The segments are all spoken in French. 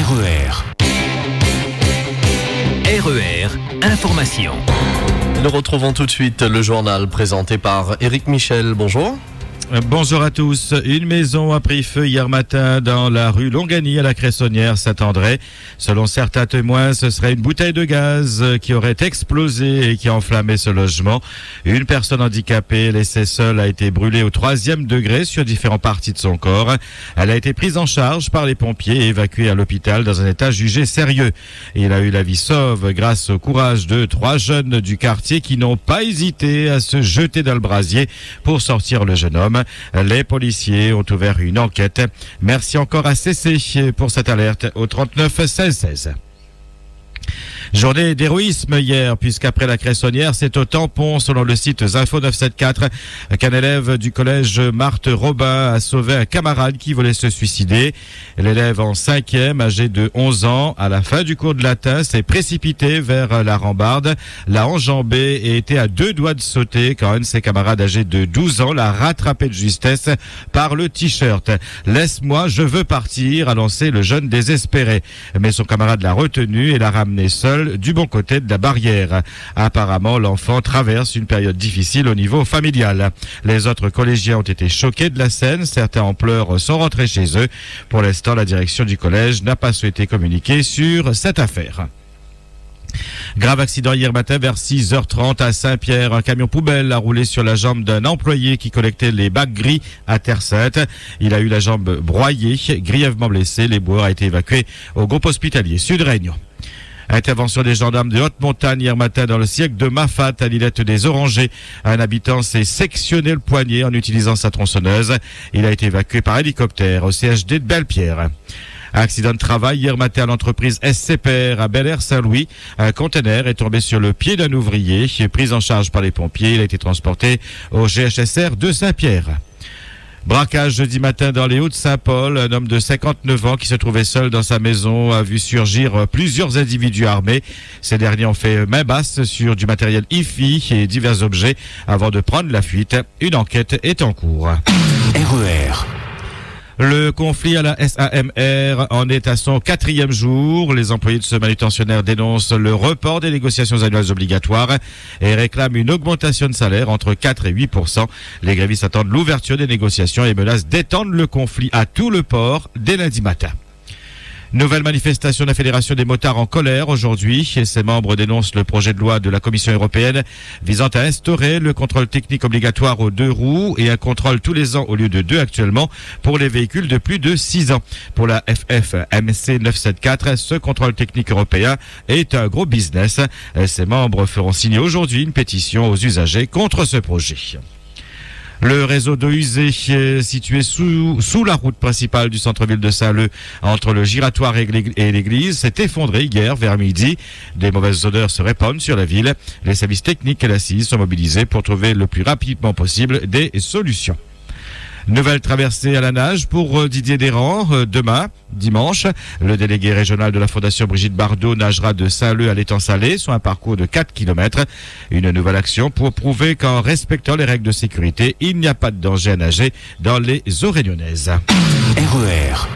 RER. RER, information. Nous retrouvons tout de suite le journal présenté par Éric Michel. Bonjour. Bonjour à tous. Une maison a pris feu hier matin dans la rue Longany à la Cressonnière Saint-André. Selon certains témoins, ce serait une bouteille de gaz qui aurait explosé et qui a enflammé ce logement. Une personne handicapée laissée seule a été brûlée au 3e degré sur différentes parties de son corps. Elle a été prise en charge par les pompiers et évacuée à l'hôpital dans un état jugé sérieux. Il a eu la vie sauve grâce au courage de 3 jeunes du quartier qui n'ont pas hésité à se jeter dans le brasier pour sortir le jeune homme. Les policiers ont ouvert une enquête. Merci encore à CC pour cette alerte au 39 16 16. Journée d'héroïsme hier, puisqu'après la Cressonnière, c'est au tampon, selon le site Info 974, qu'un élève du collège Marthe Robin a sauvé un camarade qui voulait se suicider. L'élève en 5e, âgé de 11 ans, à la fin du cours de latin, s'est précipité vers la rambarde, l'a enjambé et était à 2 doigts de sauter quand un de ses camarades âgé de 12 ans l'a rattrapé de justesse par le t-shirt. « Laisse-moi, je veux partir », a lancé le jeune désespéré. Mais son camarade l'a retenu et l'a ramené seul du bon côté de la barrière. Apparemment, l'enfant traverse une période difficile au niveau familial. Les autres collégiens ont été choqués de la scène. Certains en pleurs sont rentrés chez eux. Pour l'instant, la direction du collège n'a pas souhaité communiquer sur cette affaire. Grave accident hier matin vers 6h30 à Saint-Pierre. Un camion poubelle a roulé sur la jambe d'un employé qui collectait les bacs gris à Terre-Sainte. Il a eu la jambe broyée, grièvement blessé. L'éboueur a été évacué au groupe hospitalier Sud-Réunion. Intervention des gendarmes de Haute-Montagne hier matin dans le siècle de Mafat à l'îlette des Orangers. Un habitant s'est sectionné le poignet en utilisant sa tronçonneuse. Il a été évacué par hélicoptère au CHD de Belle-Pierre. Accident de travail hier matin à l'entreprise SCPR à Bel-Air-Saint-Louis. Un conteneur est tombé sur le pied d'un ouvrier. Pris en charge par les pompiers, il a été transporté au GHSR de Saint-Pierre. Braquage jeudi matin dans les Hauts-de-Saint-Paul. Un homme de 59 ans qui se trouvait seul dans sa maison a vu surgir plusieurs individus armés. Ces derniers ont fait main basse sur du matériel IFI et divers objets avant de prendre la fuite. Une enquête est en cours. RER. Le conflit à la SAMR en est à son 4e jour. Les employés de ce manutentionnaire dénoncent le report des négociations annuelles obligatoires et réclament une augmentation de salaire entre 4 et 8%. Les grévistes attendent l'ouverture des négociations et menacent d'étendre le conflit à tout le port dès lundi matin. Nouvelle manifestation de la Fédération des motards en colère aujourd'hui. Ses membres dénoncent le projet de loi de la Commission européenne visant à instaurer le contrôle technique obligatoire aux 2 roues et un contrôle tous les ans au lieu de 2 actuellement pour les véhicules de plus de 6 ans. Pour la FFMC 974, ce contrôle technique européen est un gros business. Ses membres feront signer aujourd'hui une pétition aux usagers contre ce projet. Le réseau d'eau usée situé sous la route principale du centre-ville de Saint-Leu, entre le giratoire et l'église, s'est effondré hier vers midi. Des mauvaises odeurs se répandent sur la ville. Les services techniques et l'assise sont mobilisés pour trouver le plus rapidement possible des solutions. Nouvelle traversée à la nage pour Didier Desrands demain, dimanche. Le délégué régional de la Fondation Brigitte Bardot nagera de Saint-Leu à l'Étang Salé sur un parcours de 4 km. Une nouvelle action pour prouver qu'en respectant les règles de sécurité, il n'y a pas de danger à nager dans les eaux réunionnaises. RER.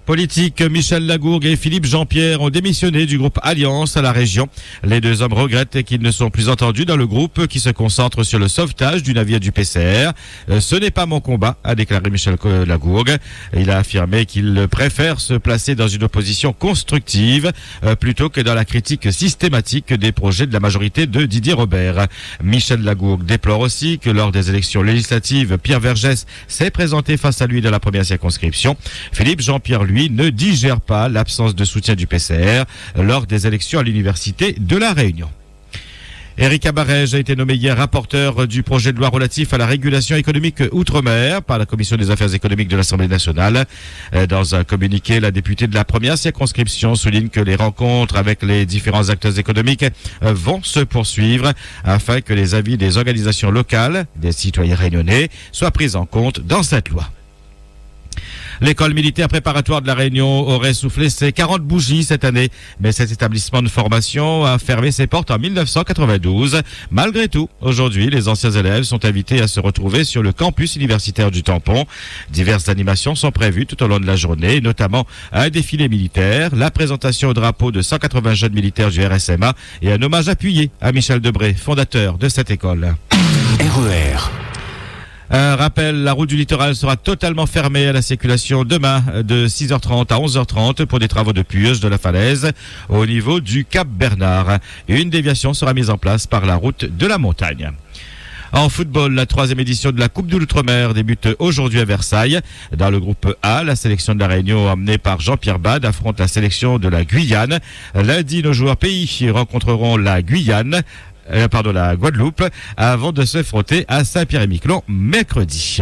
Politique, Michel Lagourgue et Philippe Jean-Pierre ont démissionné du groupe Alliance à la région. Les 2 hommes regrettent qu'ils ne sont plus entendus dans le groupe qui se concentre sur le sauvetage du navire du PCR. Ce n'est pas mon combat, a déclaré Michel Lagourgue. Il a affirmé qu'il préfère se placer dans une opposition constructive plutôt que dans la critique systématique des projets de la majorité de Didier Robert. Michel Lagourgue déplore aussi que lors des élections législatives, Pierre Vergès s'est présenté face à lui dans la première circonscription. Philippe Jean-Pierre, lui, ne digère pas l'absence de soutien du PCR lors des élections à l'Université de La Réunion. Éric Abarège a été nommé hier rapporteur du projet de loi relatif à la régulation économique outre-mer par la Commission des affaires économiques de l'Assemblée nationale. Dans un communiqué, la députée de la première circonscription souligne que les rencontres avec les différents acteurs économiques vont se poursuivre afin que les avis des organisations locales, des citoyens réunionnais, soient pris en compte dans cette loi. L'école militaire préparatoire de la Réunion aurait soufflé ses 40 bougies cette année, mais cet établissement de formation a fermé ses portes en 1992. Malgré tout, aujourd'hui, les anciens élèves sont invités à se retrouver sur le campus universitaire du Tampon. Diverses animations sont prévues tout au long de la journée, notamment un défilé militaire, la présentation au drapeau de 180 jeunes militaires du RSMA et un hommage appuyé à Michel Debré, fondateur de cette école. RER. Un rappel, la route du littoral sera totalement fermée à la circulation demain de 6h30 à 11h30 pour des travaux de puage de la falaise au niveau du Cap Bernard. Une déviation sera mise en place par la route de la montagne. En football, la 3e édition de la Coupe de l'Outre-mer débute aujourd'hui à Versailles. Dans le groupe A, la sélection de la Réunion emmenée par Jean-Pierre Bade affronte la sélection de la Guyane. Lundi, nos joueurs pays rencontreront la Guadeloupe avant de se frotter à Saint-Pierre-et-Miquelon mercredi.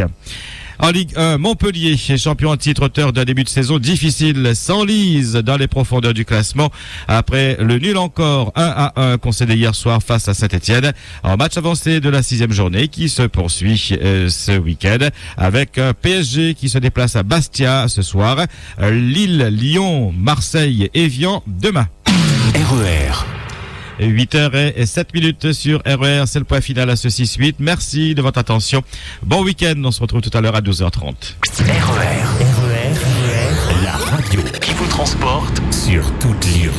En Ligue 1, Montpellier, champion en titre, auteur d'un début de saison difficile, s'enlise dans les profondeurs du classement après le nul encore 1-1 concédé hier soir face à Saint-Etienne en match avancé de la 6e journée qui se poursuit ce week-end avec PSG qui se déplace à Bastia ce soir, Lille, Lyon, Marseille, Évian demain. RER. 8h07 sur RER, c'est le point final à ce 6-8. Merci de votre attention. Bon week-end, on se retrouve tout à l'heure à 12h30. RER. La radio qui vous transporte sur toute l'île.